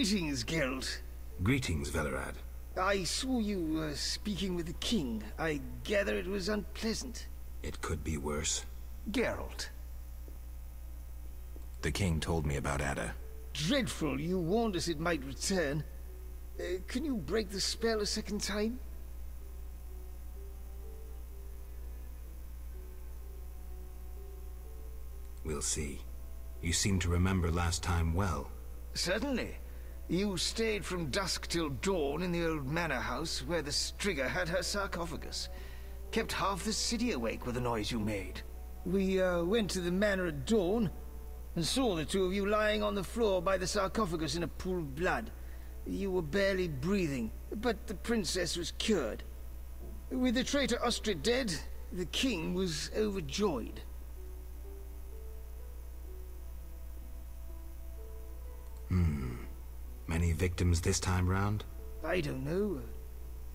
Greetings, Geralt. Greetings, Velerad. I saw you speaking with the king. I gather it was unpleasant. It could be worse. Geralt. The king told me about Ada. Dreadful, you warned us it might return. Can you break the spell a second time? We'll see. You seem to remember last time well. Certainly. You stayed from dusk till dawn in the old manor house where the Striga had her sarcophagus. Kept half the city awake with the noise you made. We went to the manor at dawn and saw the two of you lying on the floor by the sarcophagus in a pool of blood. You were barely breathing, but the princess was cured. With the traitor Ostrid dead, the king was overjoyed. Many victims this time round? I don't know.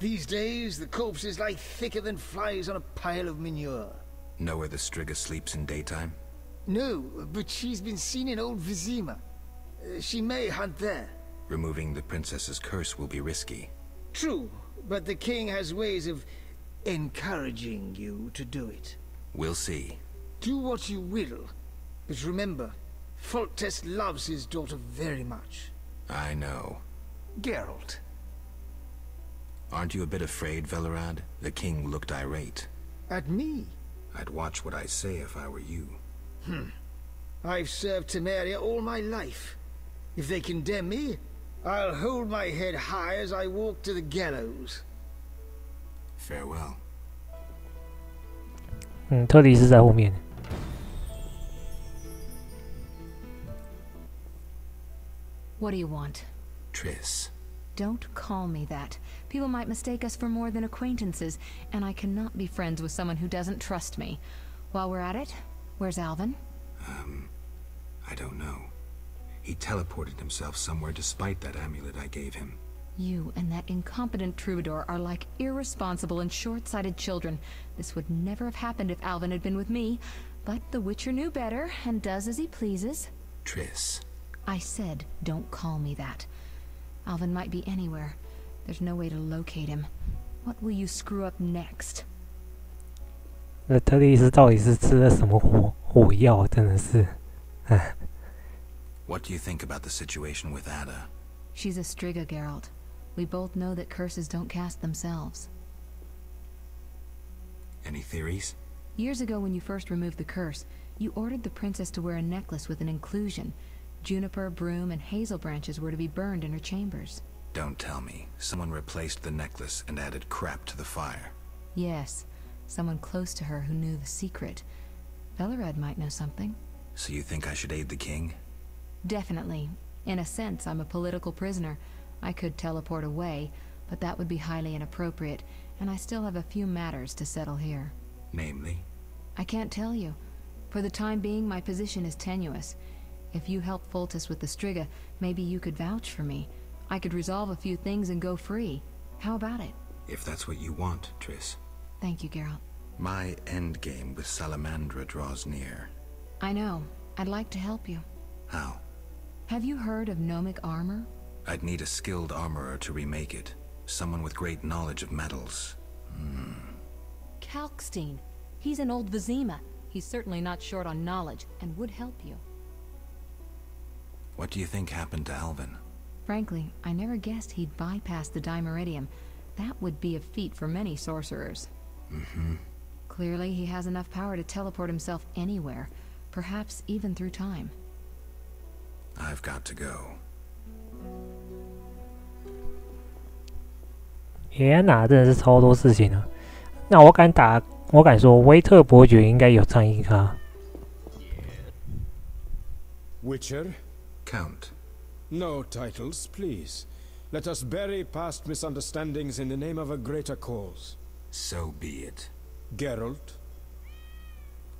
These days, the corpses lie thicker than flies on a pile of manure. Know where the Striga sleeps in daytime? No, but she's been seen in old Vizima. She may hunt there. Removing the princess's curse will be risky. True, but the king has ways of encouraging you to do it. We'll see. Do what you will, but remember, Foltest loves his daughter very much. I know. Geralt. Aren't you a bit afraid, Velerad? The king looked irate. At me? I'd watch what I say if I were you. I've served Temeria all my life. If they condemn me, I'll hold my head high as I walk to the gallows. Farewell. 特地是在后面。What do you want? Triss. Don't call me that. People might mistake us for more than acquaintances, and I cannot be friends with someone who doesn't trust me. While we're at it, where's Alvin? I don't know. He teleported himself somewhere despite that amulet I gave him. You and that incompetent troubadour are like irresponsible and short-sighted children. This would never have happened if Alvin had been with me, but the Witcher knew better and does as he pleases. Triss. I said, don't call me that. Alvin might be anywhere. There's no way to locate him. What will you screw up next? 特地是到底是吃了什么火药？真的是，哎。What do you think about the situation with Ada? She's a Striga, Geralt. We both know that curses don't cast themselves. Any theories? Years ago when you first removed the curse, you ordered the princess to wear a necklace with an inclusion. Juniper, broom, and hazel branches were to be burned in her chambers. Don't tell me. Someone replaced the necklace and added crap to the fire. Yes. Someone close to her who knew the secret. Velerad might know something. So you think I should aid the king? Definitely. In a sense, I'm a political prisoner. I could teleport away, but that would be highly inappropriate, and I still have a few matters to settle here. Namely? I can't tell you. For the time being, my position is tenuous. If you help Foltest with the Striga, maybe you could vouch for me. I could resolve a few things and go free. How about it? If that's what you want, Triss. Thank you, Geralt. My endgame with Salamandra draws near. I know. I'd like to help you. How? Have you heard of gnomic armor? I'd need a skilled armorer to remake it. Someone with great knowledge of metals. Kalkstein. He's an old Vizima. He's certainly not short on knowledge, and would help you. What do you think happened to Alvin? Frankly, I never guessed he'd bypass the Dimeridium. That would be a feat for many sorcerers. Clearly, he has enough power to teleport himself anywhere, perhaps even through time. I've got to go. 耶安娜真的是超多事情啊！那我敢说，威特伯爵应该有参与咖。Witcher? Count. No titles, please. Let us bury past misunderstandings in the name of a greater cause. So be it. Geralt?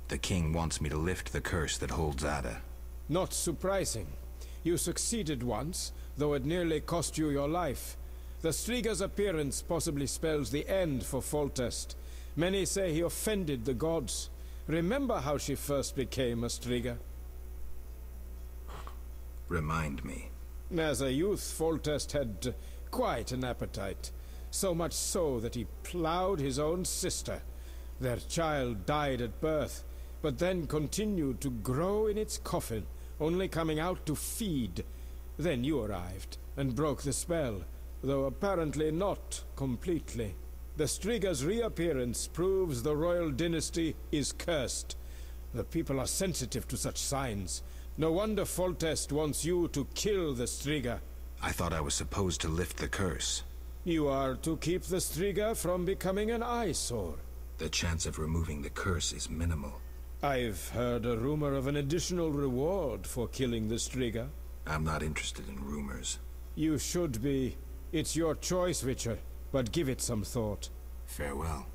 The king wants me to lift the curse that holds Ada. Not surprising. You succeeded once, though it nearly cost you your life. The Striga's appearance possibly spells the end for Foltest. Many say he offended the gods. Remember how she first became a Striga? Remind me. As a youth, Foltest had quite an appetite. So much so that he plowed his own sister. Their child died at birth, but then continued to grow in its coffin, only coming out to feed. Then you arrived, and broke the spell, though apparently not completely. The Striga's reappearance proves the royal dynasty is cursed. The people are sensitive to such signs. No wonder Foltest wants you to kill the Striga. I thought I was supposed to lift the curse. You are to keep the Striga from becoming an eyesore. The chance of removing the curse is minimal. I've heard a rumor of an additional reward for killing the Striga. I'm not interested in rumors. You should be. It's your choice, Witcher, but give it some thought. Farewell.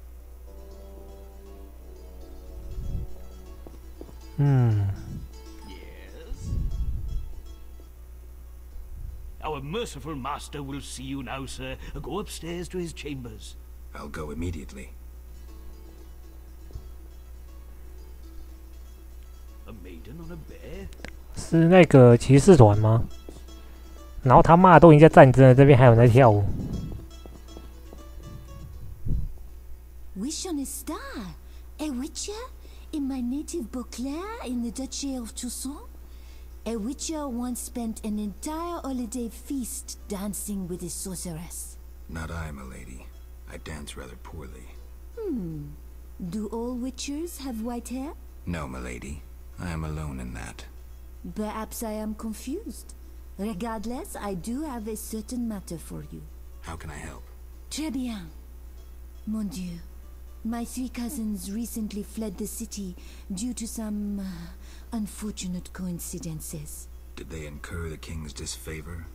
Yes? Our merciful master will see you now, sir. Go upstairs to his chambers. I'll go immediately. A maiden on a bear? 是那个骑士团吗？然后他妈都已经在战争了，这边还有人在跳舞。Wish on a star, a witcher in my native Beauclair in the Duchy of Toussaint. A witcher once spent an entire holiday feast dancing with a sorceress. Not I, milady. I dance rather poorly. Do all witchers have white hair? No, milady. I am alone in that. Perhaps I am confused. Regardless, I do have a certain matter for you. How can I help? Très bien. Mon Dieu. My 3 cousins recently fled the city due to some unfortunate coincidences. Did they incur the king's disfavor?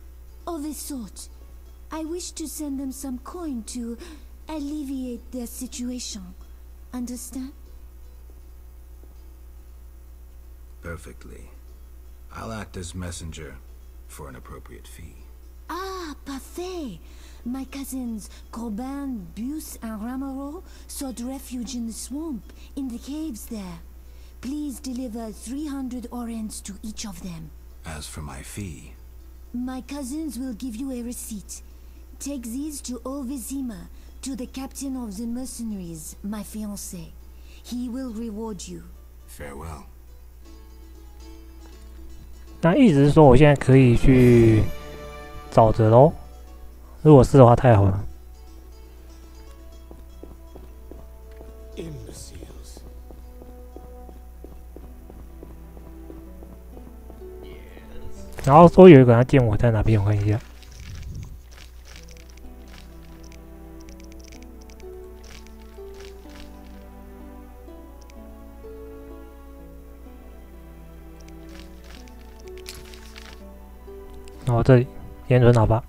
Of a sort. I wish to send them some coin to alleviate their situation. Understand? Perfectly. I'll act as messenger for an appropriate fee. Ah, parfait. My cousins Corbin, Buse, and Ramaro sought refuge in the swamp, in the caves there. Please deliver 300 orens to each of them. As for my fee... My cousins will give you a receipt. Take these to Ovizima, to the captain of the mercenaries, my fiancé. He will reward you. Farewell. 那意思是说，我现在可以去找着咯。如果是的话，太好了。Imbeciles. 然后说有一个人要见我在哪边，我看一下。哦，这里严准好吧？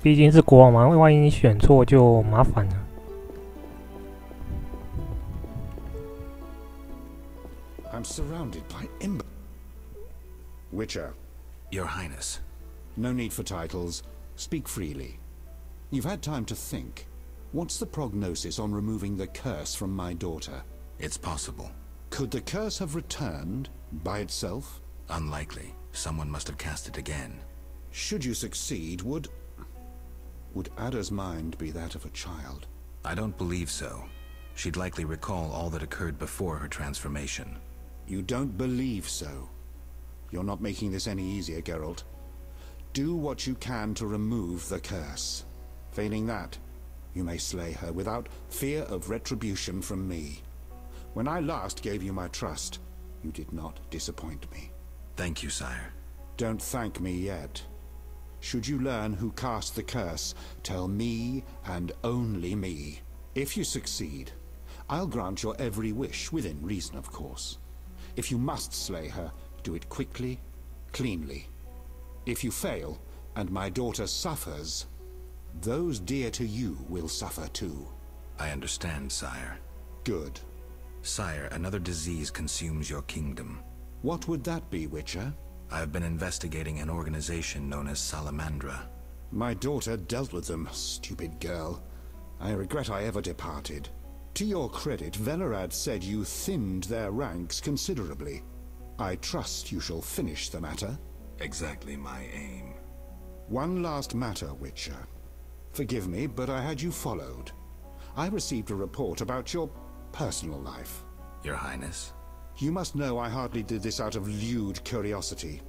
毕竟是国王嘛，万一你选错就麻烦了。I'm surrounded by Witcher. Your Highness. No need for titles. Speak freely. You've had time to think. What's the prognosis on removing the curse from my daughter? It's possible. Could the curse have returned by itself? Unlikely. Someone must have cast it again. Should you succeed, would Ada's mind be that of a child? I don't believe so. She'd likely recall all that occurred before her transformation. You don't believe so? You're not making this any easier, Geralt. Do what you can to remove the curse. Failing that, you may slay her without fear of retribution from me. When I last gave you my trust, you did not disappoint me. Thank you, sire. Don't thank me yet. Should you learn who cast the curse, tell me and only me. If you succeed, I'll grant your every wish, within reason, of course. If you must slay her, do it quickly, cleanly. If you fail, and my daughter suffers, those dear to you will suffer too. I understand, sire. Good. Sire, another disease consumes your kingdom. What would that be, Witcher? I have been investigating an organization known as Salamandra. My daughter dealt with them, stupid girl. I regret I ever departed. To your credit, Velerad said you thinned their ranks considerably. I trust you shall finish the matter. Exactly my aim. One last matter, Witcher. Forgive me, but I had you followed. I received a report about your personal life. Your Highness? You must know I hardly did this out of lewd curiosity.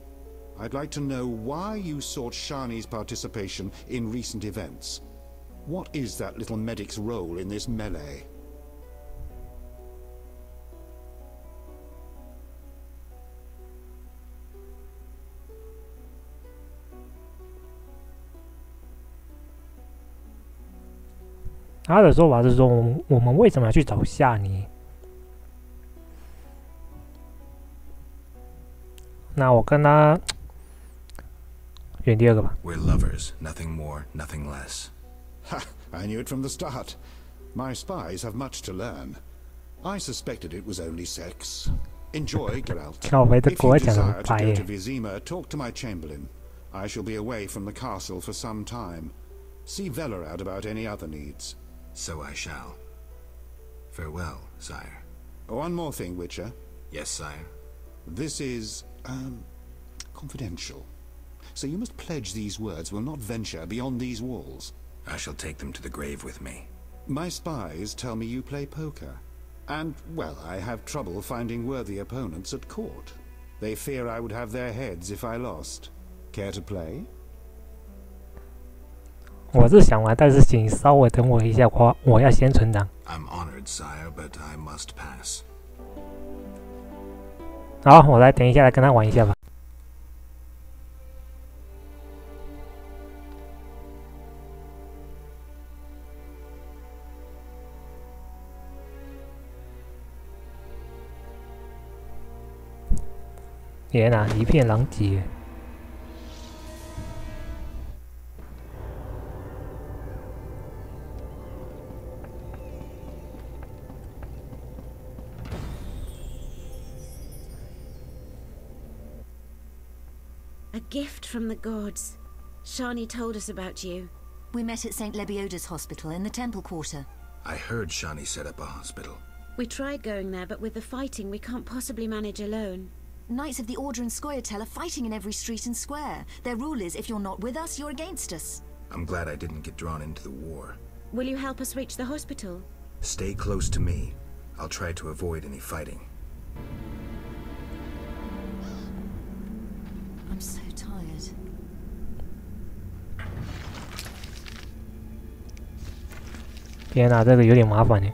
I'd like to know why you sought Shani's participation in recent events. What is that little medic's role in this melee? 他的说法是说，我们为什么要去找夏尼？那我跟他选第二个吧。We're lovers, nothing more, nothing less. Ha! I knew it from the start. My spies have much to learn. I suspected it was only sex. Enjoy, Geralt. 靠北，这 If 国 you 外讲得 desire 很 to 白 go 耶 to。Vizima, talk to my chamberlain. I shall be away from the castle for some time. See Vela out about any other needs. So I shall. Farewell, sire. One more thing, Witcher. Yes, sire. This is, confidential. So you must pledge these words will not venture beyond these walls. I shall take them to the grave with me. My spies tell me you play poker. And, well, I have trouble finding worthy opponents at court. They fear I would have their heads if I lost. Care to play? 我是想玩，但是请稍微等我一下，我要先存档。I'm honored, sire, but I must pass. 好，我来等一下来跟他玩一下吧。天哪，一片狼藉。A gift from the gods. Shani told us about you. We met at St. Lebioda's hospital in the Temple Quarter. I heard Shani set up a hospital. We tried going there, but with the fighting, we can't possibly manage alone. Knights of the Order and Scoia'tael are fighting in every street and square. Their rule is, if you're not with us, you're against us. I'm glad I didn't get drawn into the war. Will you help us reach the hospital? Stay close to me. I'll try to avoid any fighting. I'm so tired. 天哪，这个有点麻烦耶。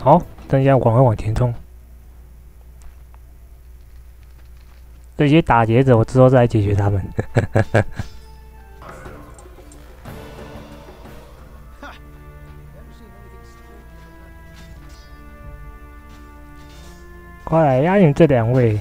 好，等一下，赶快往前冲。这些打劫者，我之后再来解决他们。快来压你这两位！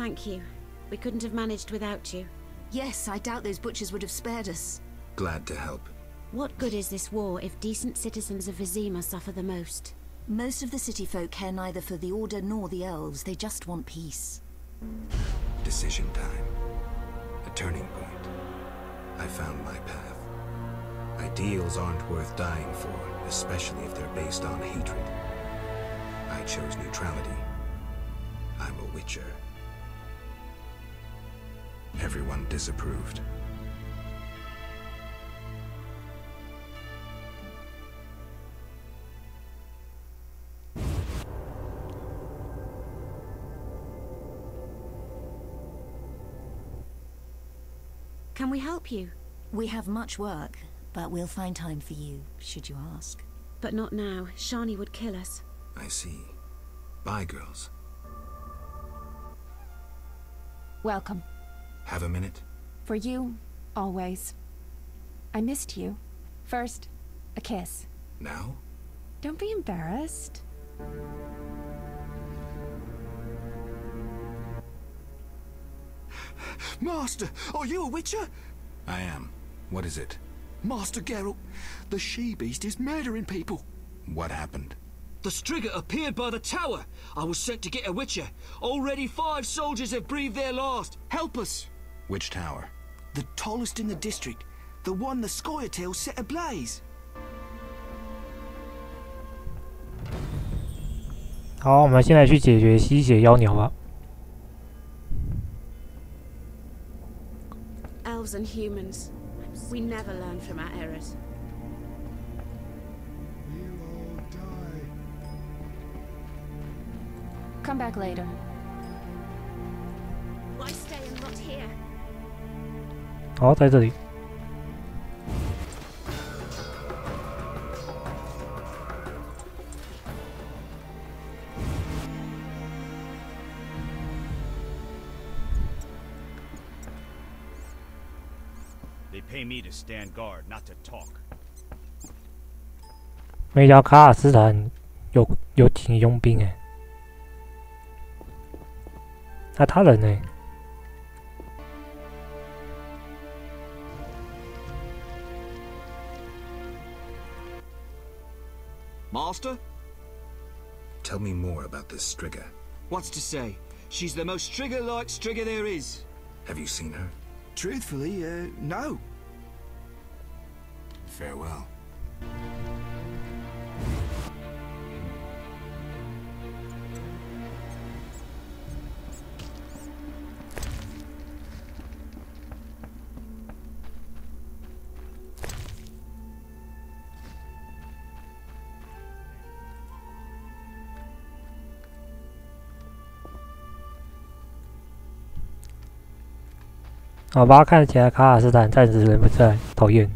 thank you. We couldn't have managed without you. Yes, I doubt those butchers would have spared us. Glad to help. What good is this war if decent citizens of Vizima suffer the most? Most of the city folk care neither for the Order nor the elves. They just want peace. Decision time. A turning point. I found my path. Ideals aren't worth dying for, especially if they're based on hatred. I chose neutrality. I'm a Witcher. Everyone disapproved. Can we help you? We have much work, but we'll find time for you, should you ask. But not now. Shani would kill us. I see. Bye, girls. Welcome. Have a minute? For you, always. I missed you. First, a kiss. Now? Don't be embarrassed. Master, are you a Witcher? I am. What is it? Master Geralt, the she-beast is murdering people. What happened? The Striga appeared by the tower. I was sent to get a Witcher. Already 5 soldiers have breathed their last. Help us! Which tower? The tallest in the district. The one the Scoia'tail set ablaze. 好，我们现在去解决吸血妖鸟吧。 Elves and humans. We never learn from our errors. Come back later. Why stay and rot here? 好，在这里。They pay me to stand guard, not to talk. 没想到卡尔斯坦有请佣兵哎，那他人呢？ Master? Tell me more about this Striga. What's to say? She's the most Striga-like Striga there is. Have you seen her? Truthfully, no. Farewell. "好吧，看起来卡尔斯坦暂时人不在，讨厌。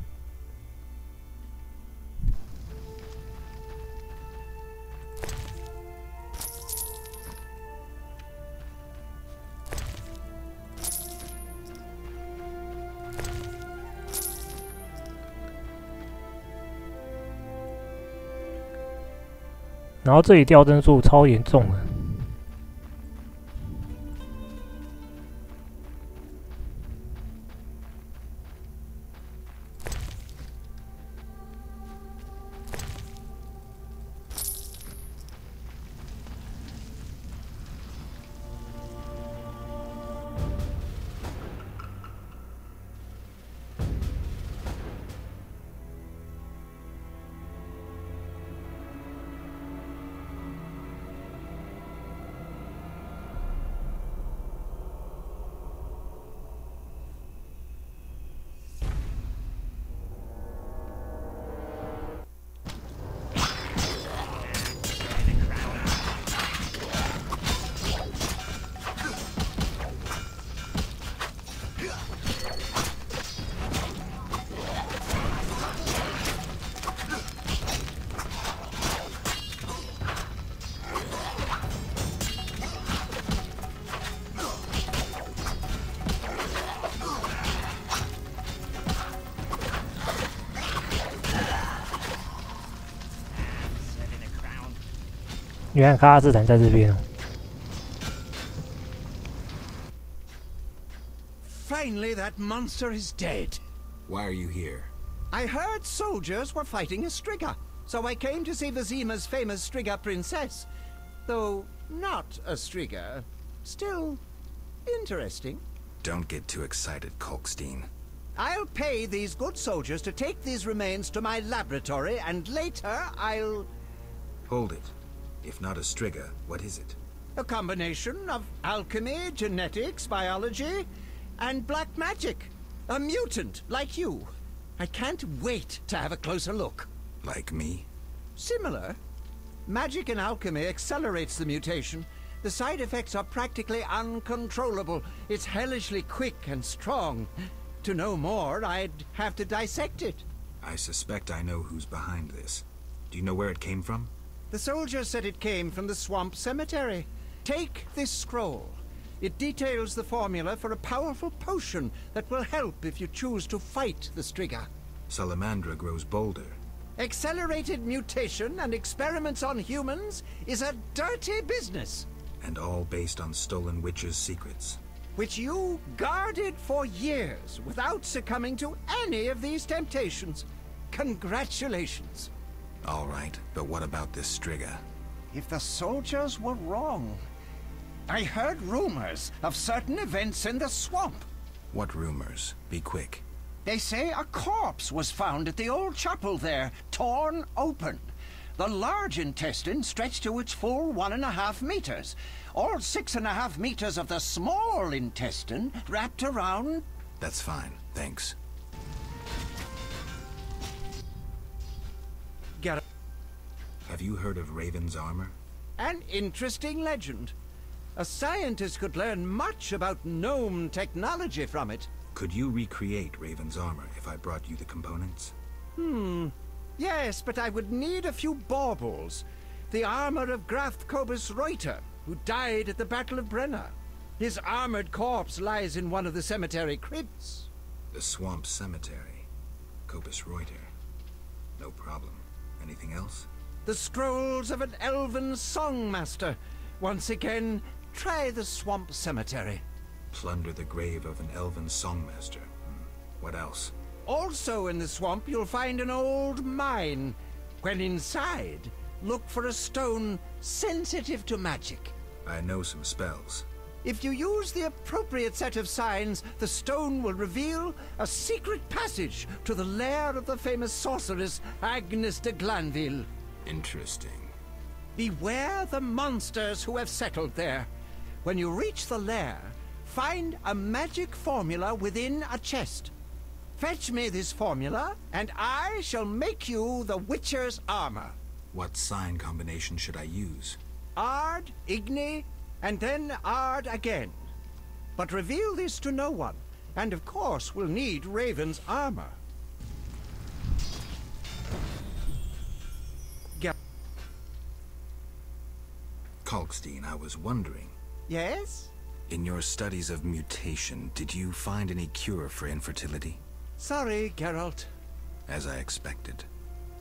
然后这里掉帧数超严重的。原来卡尔斯坦在这边哦。Finally, that monster is dead. Why are you here? I heard soldiers were fighting a Striga, so I came to see Vizima's famous Striga princess. Though not a Striga, still interesting. Don't get too excited, Kalkstein. I'll pay these good soldiers to take these remains to my laboratory, and later I'll... Hold it. If not a Striga, what is it? A combination of alchemy, genetics, biology, and black magic. A mutant, like you. I can't wait to have a closer look. Like me? Similar. Magic and alchemy accelerates the mutation. The side effects are practically uncontrollable. It's hellishly quick and strong. To know more, I'd have to dissect it. I suspect I know who's behind this. Do you know where it came from? The soldier said it came from the swamp cemetery. Take this scroll. It details the formula for a powerful potion that will help if you choose to fight the Striga. Salamandra grows bolder. Accelerated mutation and experiments on humans is a dirty business. And all based on stolen witches' secrets. Which you guarded for years without succumbing to any of these temptations. Congratulations. All right, but what about this Striga? If the soldiers were wrong, I heard rumors of certain events in the swamp. What rumors? Be quick. They say a corpse was found at the old chapel there, torn open. The large intestine stretched to its full 1.5 meters. All 6.5 meters of the small intestine wrapped around... That's fine, thanks. Get it. Have you heard of Raven's armor? An interesting legend. A scientist could learn much about gnome technology from it. Could you recreate Raven's armor if I brought you the components? Yes, but I would need a few baubles. The armor of Graf Kobus Reuter, who died at the Battle of Brenna. His armored corpse lies in one of the cemetery crypts. The swamp cemetery. Kobus Reuter. No problem. Anything else? The scrolls of an elven songmaster. Once again, try the swamp cemetery. Plunder the grave of an elven songmaster. What else? Also in the swamp, you'll find an old mine. When inside, look for a stone sensitive to magic. I know some spells. If you use the appropriate set of signs, the stone will reveal a secret passage to the lair of the famous sorceress Agnes de Glanville. Interesting. Beware the monsters who have settled there. When you reach the lair, find a magic formula within a chest. Fetch me this formula, and I shall make you the Witcher's armor. What sign combination should I use? Ard, Igni, and then Ard again. But reveal this to no one, and of course we'll need Raven's armor. Kalkstein, I was wondering. Yes? In your studies of mutation, did you find any cure for infertility? Sorry, Geralt. As I expected.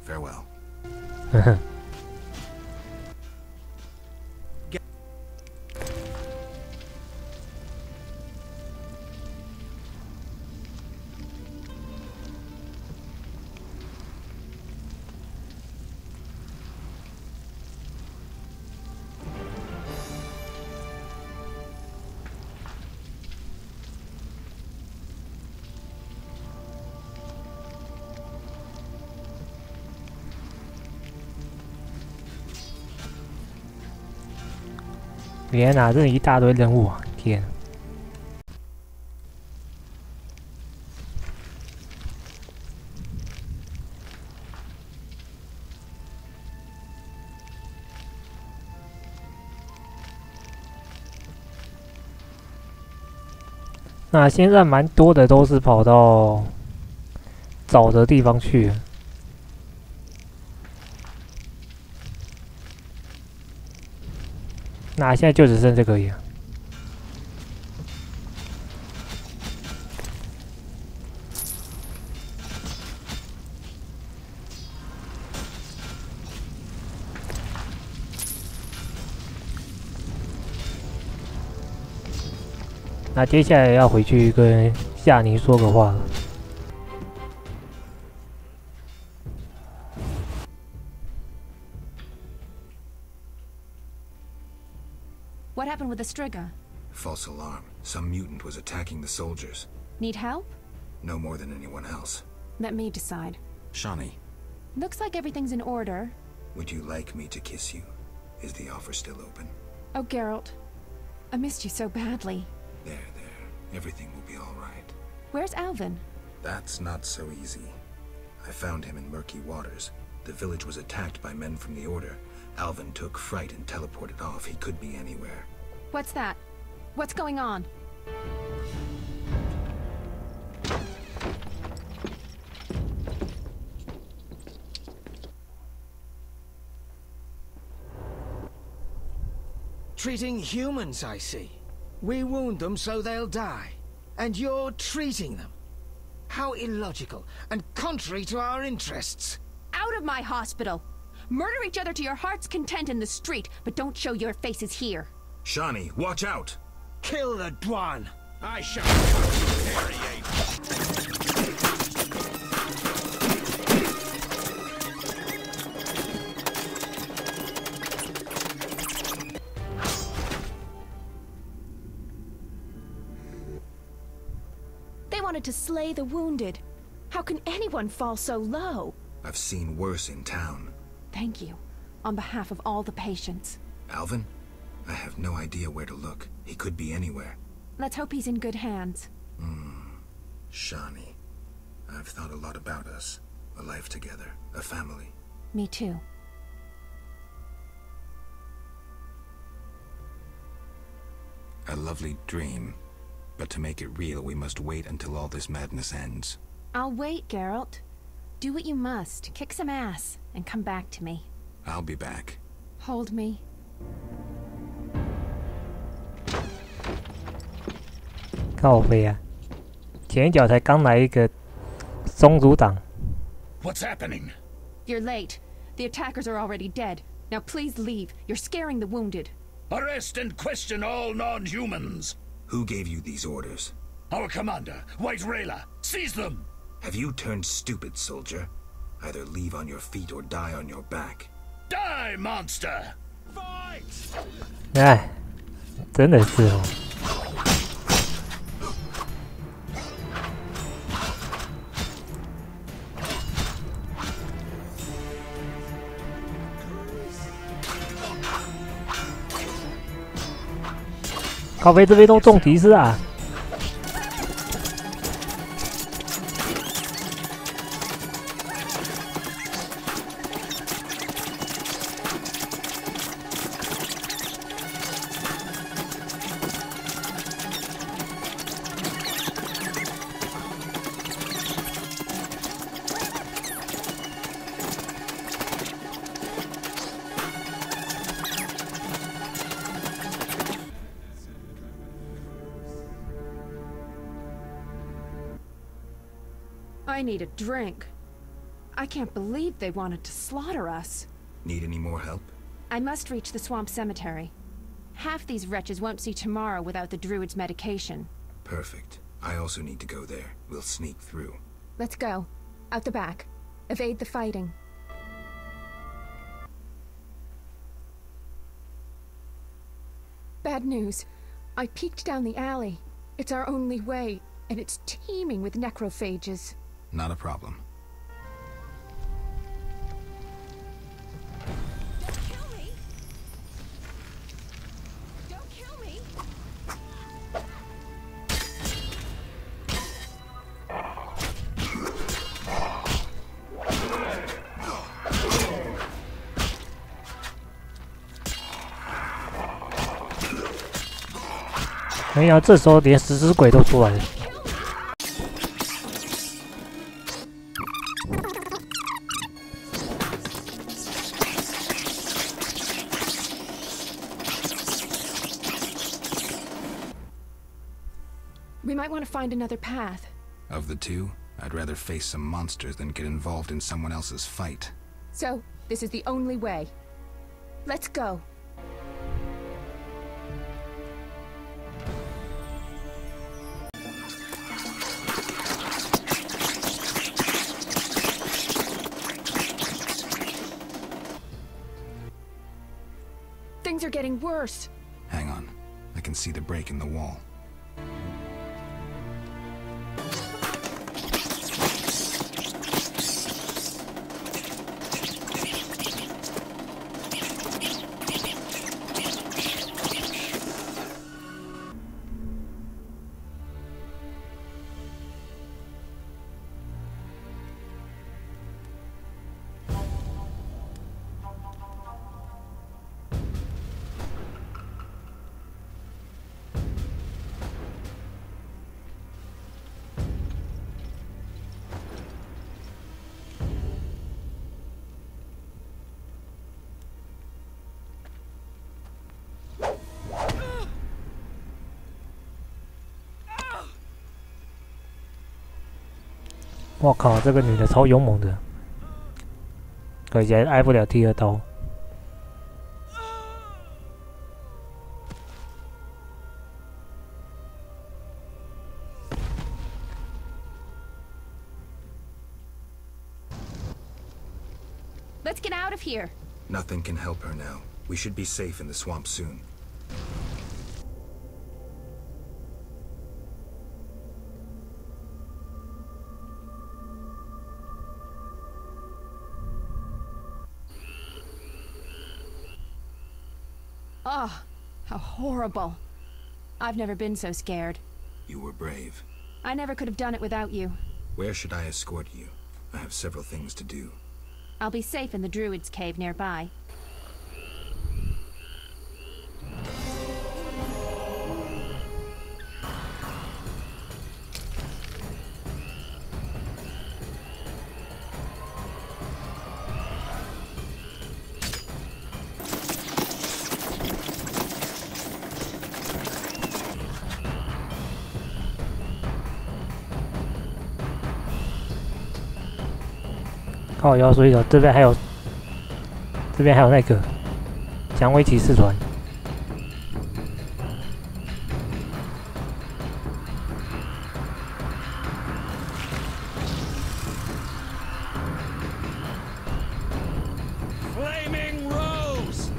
Farewell. 原来这一大堆任务啊！天。那现在蛮多的都是跑到沼的地方去了。那现在就只剩这个而已。那接下来要回去跟夏尼说个话了。What happened with the Striga? False alarm. Some mutant was attacking the soldiers. Need help? No more than anyone else. Let me decide. Shawnee. Looks like everything's in order. Would you like me to kiss you? Is the offer still open? Oh, Geralt. I missed you so badly. There. Everything will be all right. Where's Alvin? That's not so easy. I found him in murky waters. The village was attacked by men from the Order. Alvin took fright and teleported off. He could be anywhere. What's that? What's going on? Treating humans, I see. We wound them so they'll die. And you're treating them. How illogical and contrary to our interests. Out of my hospital! Murder each other to your heart's content in the street, but don't show your faces here. Shawnee, watch out! Kill the Dwan! I shall infuriate. They wanted to slay the wounded. How can anyone fall so low? I've seen worse in town. Thank you, on behalf of all the patients. Alvin? I have no idea where to look. He could be anywhere. Let's hope he's in good hands. Shawnee. I've thought a lot about us. A life together. A family. Me too. A lovely dream. But to make it real, we must wait until all this madness ends. I'll wait, Geralt. Do what you must. Kick some ass, and come back to me. I'll be back. Hold me. 靠北啊！前一脚才刚来一个松鼠党。What's happening? You're late. The attackers are already dead. Now please leave. You're scaring the wounded. Arrest and question all non-humans. Who gave you these orders? Our commander, White Rayla. Seize them! Have you turned stupid, soldier? Either leave on your feet or die on your back. Die, monster! Fight! 哎，真的是哦。靠北这边都中提示啊！I need a drink. I can't believe they wanted to slaughter us. Need any more help? I must reach the swamp cemetery. Half these wretches won't see tomorrow without the druid's medication. Perfect. I also need to go there. We'll sneak through. Let's go. Out the back. Evade the fighting. Bad news. I peeked down the alley. It's our only way, and it's teeming with necrophages. Not a problem. Don't kill me! Don't kill me! 哎呀，这时候连食尸鬼都出来了。We might want to find another path. Of the two, I'd rather face some monsters than get involved in someone else's fight. So, this is the only way. Let's go. Things are getting worse. Hang on. I can see the break in the wall.我靠，这个女的超勇猛的，可惜还挨不了第二刀。Let's get out of here. Nothing can help her now. We should be safe in the swamp soon. Oh, how horrible. I've never been so scared. You were brave. I never could have done it without you. Where should I escort you? I have several things to do. I'll be safe in the Druid's cave nearby.靠腰，所以说这边还有那个蔷薇骑士团。Flaming Rose!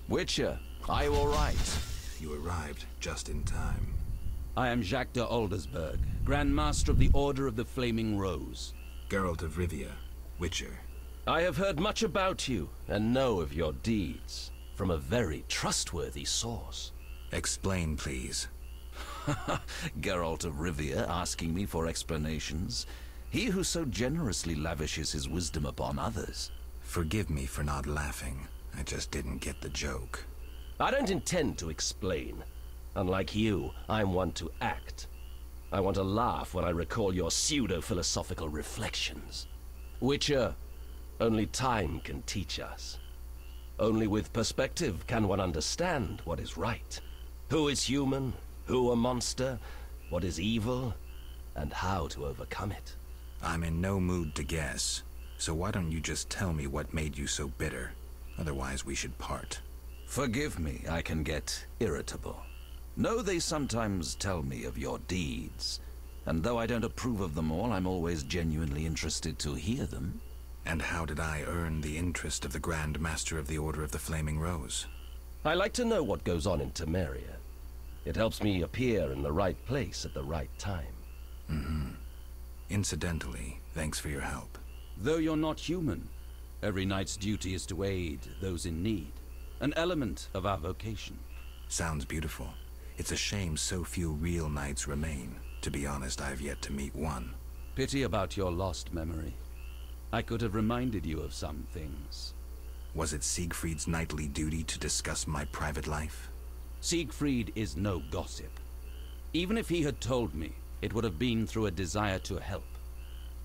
Witcher, are you all right? You arrived just in time. I am Jacques de Aldersberg, Grand Master of the Order of the Flaming Rose. Geralt of Rivia, Witcher. I have heard much about you, and know of your deeds, from a very trustworthy source. Explain, please. Geralt of Rivia asking me for explanations. He who so generously lavishes his wisdom upon others. Forgive me for not laughing. I just didn't get the joke. I don't intend to explain. Unlike you, I'm one to act. I want to laugh when I recall your pseudo-philosophical reflections. Witcher, only time can teach us. Only with perspective can one understand what is right. Who is human, who a monster, what is evil, and how to overcome it. I'm in no mood to guess, so why don't you just tell me what made you so bitter? Otherwise we should part. Forgive me, I can get irritable. Know they sometimes tell me of your deeds, and though I don't approve of them all, I'm always genuinely interested to hear them. And how did I earn the interest of the Grand Master of the Order of the Flaming Rose? I like to know what goes on in Temeria. It helps me appear in the right place at the right time. Mm-hmm. Incidentally, thanks for your help. Though you're not human, every knight's duty is to aid those in need. An element of our vocation. Sounds beautiful. It's a shame so few real knights remain. To be honest, I've yet to meet one. Pity about your lost memory. I could have reminded you of some things. Was it Siegfried's knightly duty to discuss my private life? Siegfried is no gossip. Even if he had told me, it would have been through a desire to help.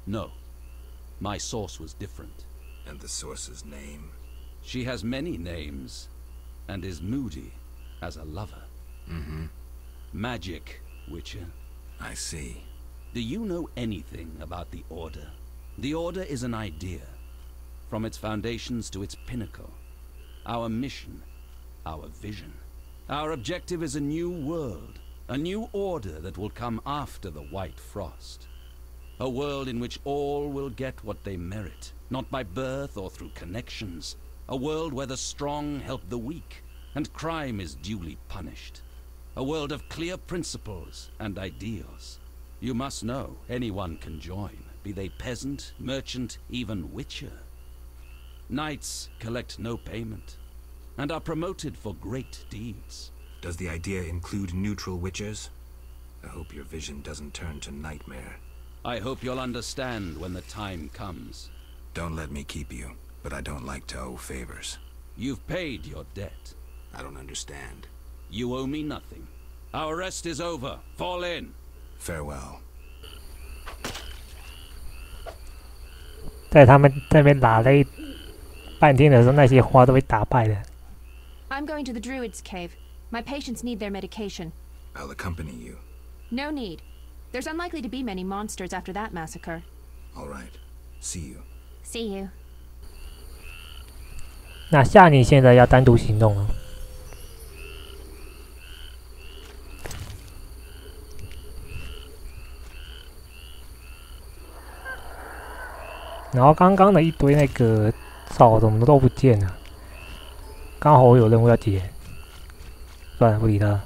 No. My source was different. And the source's name? She has many names, and is moody as a lover. Mm-hmm. Magic, Witcher. I see. Do you know anything about the Order? The Order is an idea, from its foundations to its pinnacle. Our mission, our vision. Our objective is a new world, a new order that will come after the White Frost. A world in which all will get what they merit, not by birth or through connections. A world where the strong help the weak, and crime is duly punished. A world of clear principles and ideals. You must know anyone can join, be they peasant, merchant, even witcher. Knights collect no payment, and are promoted for great deeds. Does the idea include neutral witchers? I hope your vision doesn't turn to nightmare. I hope you'll understand when the time comes. Don't let me keep you, but I don't like to owe favors. You've paid your debt. I don't understand. You owe me nothing. Our rest is over. Fall in. Farewell. 在他们这边打了半天的时候，那些花都被打败了。I'm going to the Druid's cave. My patients need their medication. I'll accompany you. No need. There's unlikely to be many monsters after that massacre. All right. See you. See you. 那夏妮现在要单独行动了。然后刚刚的一堆那个草怎么都不见了，刚好我有任务要解，算了，不理他。